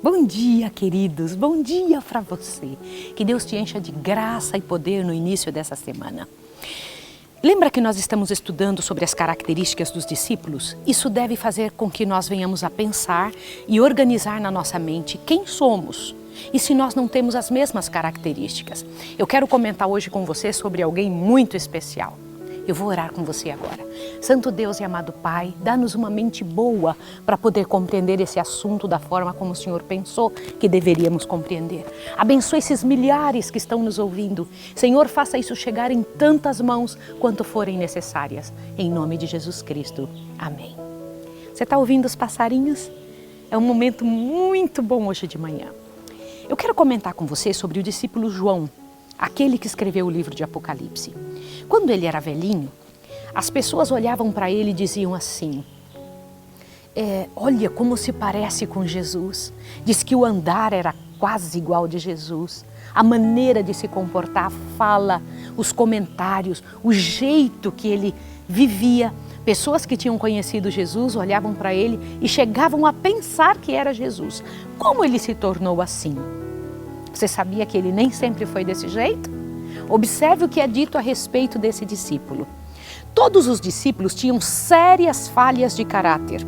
Bom dia, queridos, bom dia para você. Que Deus te encha de graça e poder no início dessa semana. Lembra que nós estamos estudando sobre as características dos discípulos? Isso deve fazer com que nós venhamos a pensar e organizar na nossa mente quem somos e se nós não temos as mesmas características. Eu quero comentar hoje com você sobre alguém muito especial. Eu vou orar com você agora. Santo Deus e amado Pai, dá-nos uma mente boa para poder compreender esse assunto da forma como o Senhor pensou que deveríamos compreender. Abençoe esses milhares que estão nos ouvindo. Senhor, faça isso chegar em tantas mãos quanto forem necessárias. Em nome de Jesus Cristo. Amém. Você está ouvindo os passarinhos? É um momento muito bom hoje de manhã. Eu quero comentar com você sobre o discípulo João, aquele que escreveu o livro de Apocalipse. Quando ele era velhinho, as pessoas olhavam para ele e diziam assim: olha como se parece com Jesus. Diz que o andar era quase igual de Jesus. A maneira de se comportar, a fala, os comentários, o jeito que ele vivia. Pessoas que tinham conhecido Jesus olhavam para ele e chegavam a pensar que era Jesus. Como ele se tornou assim? Você sabia que ele nem sempre foi desse jeito? Observe o que é dito a respeito desse discípulo. Todos os discípulos tinham sérias falhas de caráter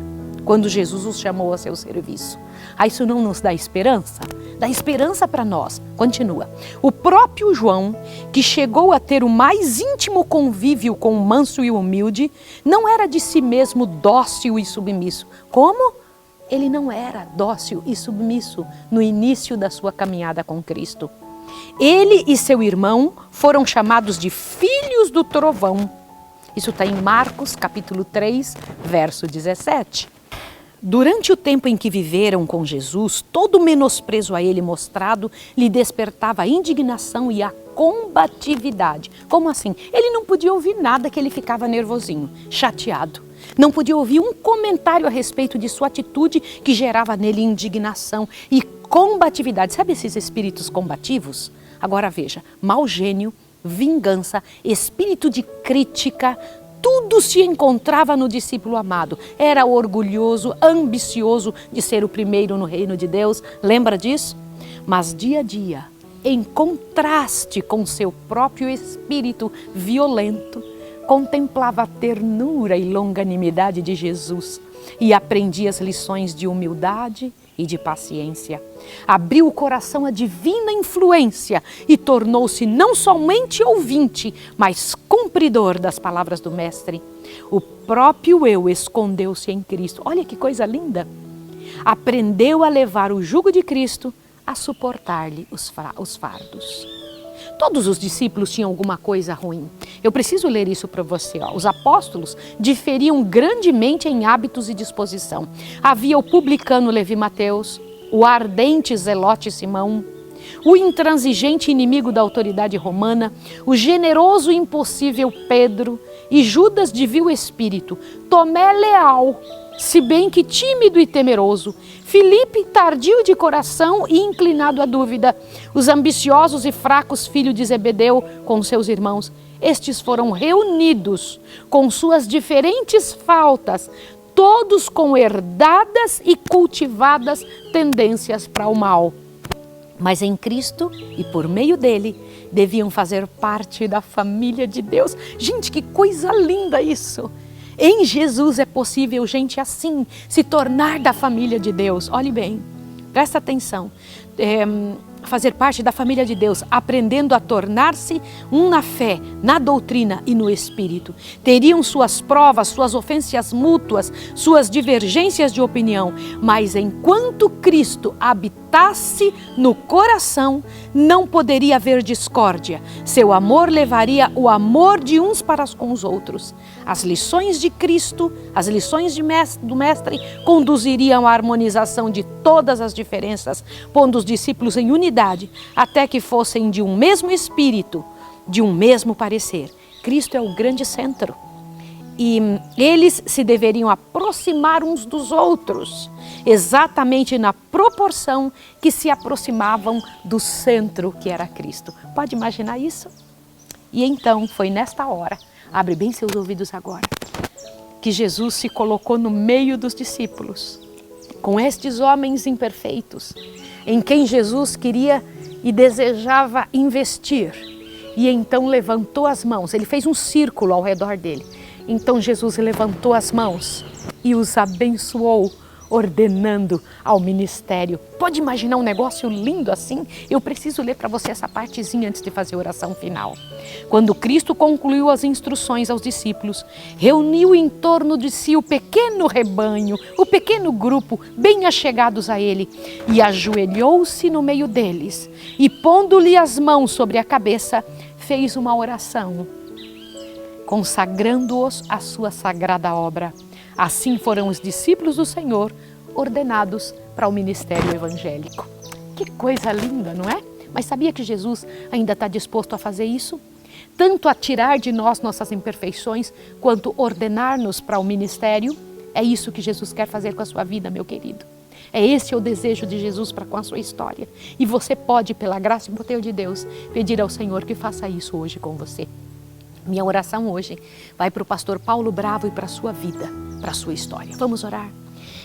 quando Jesus os chamou a seu serviço. Isso não nos dá esperança? Dá esperança para nós. Continua. O próprio João, que chegou a ter o mais íntimo convívio com o manso e o humilde, não era de si mesmo dócil e submisso. Como? Ele não era dócil e submisso no início da sua caminhada com Cristo. Ele e seu irmão foram chamados de filhos do trovão. Isso está em Marcos, capítulo 3, verso 17. Durante o tempo em que viveram com Jesus, todo menosprezo a ele mostrado lhe despertava a indignação e a combatividade. Como assim? Ele não podia ouvir nada que ele ficava nervosinho, chateado. Não podia ouvir um comentário a respeito de sua atitude que gerava nele indignação e combatividade. Sabe esses espíritos combativos? Agora veja, mau gênio, vingança, espírito de crítica, tudo se encontrava no discípulo amado. Era orgulhoso, ambicioso de ser o primeiro no reino de Deus. Lembra disso? Mas dia a dia, em contraste com seu próprio espírito violento, contemplava a ternura e longanimidade de Jesus e aprendia as lições de humildade e de paciência. Abriu o coração à divina influência e tornou-se não somente ouvinte, mas cumpridor das palavras do Mestre. O próprio eu escondeu-se em Cristo. Olha que coisa linda! Aprendeu a levar o jugo de Cristo, a suportar-lhe os fardos. Todos os discípulos tinham alguma coisa ruim. Eu preciso ler isso para você. Os apóstolos diferiam grandemente em hábitos e disposição. Havia o publicano Levi Mateus, o ardente zelote Simão, o intransigente inimigo da autoridade romana, o generoso e impossível Pedro e Judas de vil espírito, Tomé leal, se bem que tímido e temeroso, Filipe tardio de coração e inclinado à dúvida, os ambiciosos e fracos filhos de Zebedeu com seus irmãos. Estes foram reunidos com suas diferentes faltas, todos com herdadas e cultivadas tendências para o mal. Mas em Cristo e por meio dele, deviam fazer parte da família de Deus. Gente, que coisa linda isso! Em Jesus é possível gente assim se tornar da família de Deus. Olhe bem, presta atenção. Fazer parte da família de Deus, aprendendo a tornar-se um na fé, na doutrina e no espírito. Teriam suas provas, suas ofensas mútuas, suas divergências de opinião, mas enquanto Cristo habitasse no coração, não poderia haver discórdia. Seu amor levaria o amor de uns para com os outros. As lições de Cristo, as lições do Mestre, conduziriam à harmonização de todas as diferenças, pondo os discípulos em unidade, até que fossem de um mesmo espírito, de um mesmo parecer. Cristo é o grande centro. E eles se deveriam aproximar uns dos outros, exatamente na proporção que se aproximavam do centro que era Cristo. Pode imaginar isso? E então foi nesta hora, abre bem seus ouvidos agora, que Jesus se colocou no meio dos discípulos com estes homens imperfeitos, em quem Jesus queria e desejava investir. E então levantou as mãos, ele fez um círculo ao redor dele. Então Jesus levantou as mãos e os abençoou, ordenando ao ministério. Pode imaginar um negócio lindo assim? Eu preciso ler para você essa partezinha antes de fazer a oração final. Quando Cristo concluiu as instruções aos discípulos, reuniu em torno de si o pequeno rebanho, o pequeno grupo, bem achegados a ele, e ajoelhou-se no meio deles, e pondo-lhe as mãos sobre a cabeça, fez uma oração, consagrando-os à sua sagrada obra. Assim foram os discípulos do Senhor ordenados para o ministério evangélico. Que coisa linda, não é? Mas sabia que Jesus ainda está disposto a fazer isso? Tanto a tirar de nós nossas imperfeições, quanto ordenar-nos para o ministério. É isso que Jesus quer fazer com a sua vida, meu querido. É esse o desejo de Jesus para com a sua história. E você pode, pela graça e poder de Deus, pedir ao Senhor que faça isso hoje com você. Minha oração hoje vai para o pastor Paulo Bravo e para a sua vida, para a sua história. Vamos orar?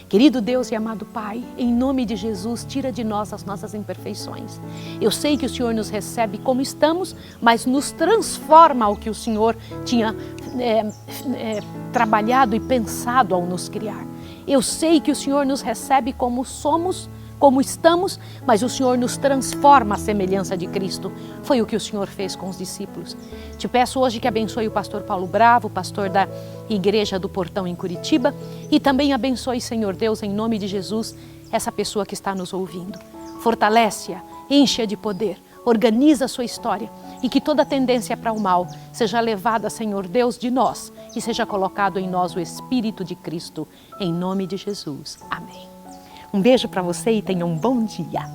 Querido Deus e amado Pai, em nome de Jesus, tira de nós as nossas imperfeições. Eu sei que o Senhor nos recebe como estamos, mas nos transforma ao que o Senhor tinha trabalhado e pensado ao nos criar. Eu sei que o Senhor nos recebe como somos, como estamos, mas o Senhor nos transforma à semelhança de Cristo. Foi o que o Senhor fez com os discípulos. Te peço hoje que abençoe o pastor Paulo Bravo, pastor da Igreja do Portão em Curitiba, e também abençoe, Senhor Deus, em nome de Jesus, essa pessoa que está nos ouvindo. Fortalece-a, enche-a de poder, organiza a sua história e que toda tendência para o mal seja levada, Senhor Deus, de nós e seja colocado em nós o Espírito de Cristo, em nome de Jesus. Amém. Um beijo para você e tenha um bom dia.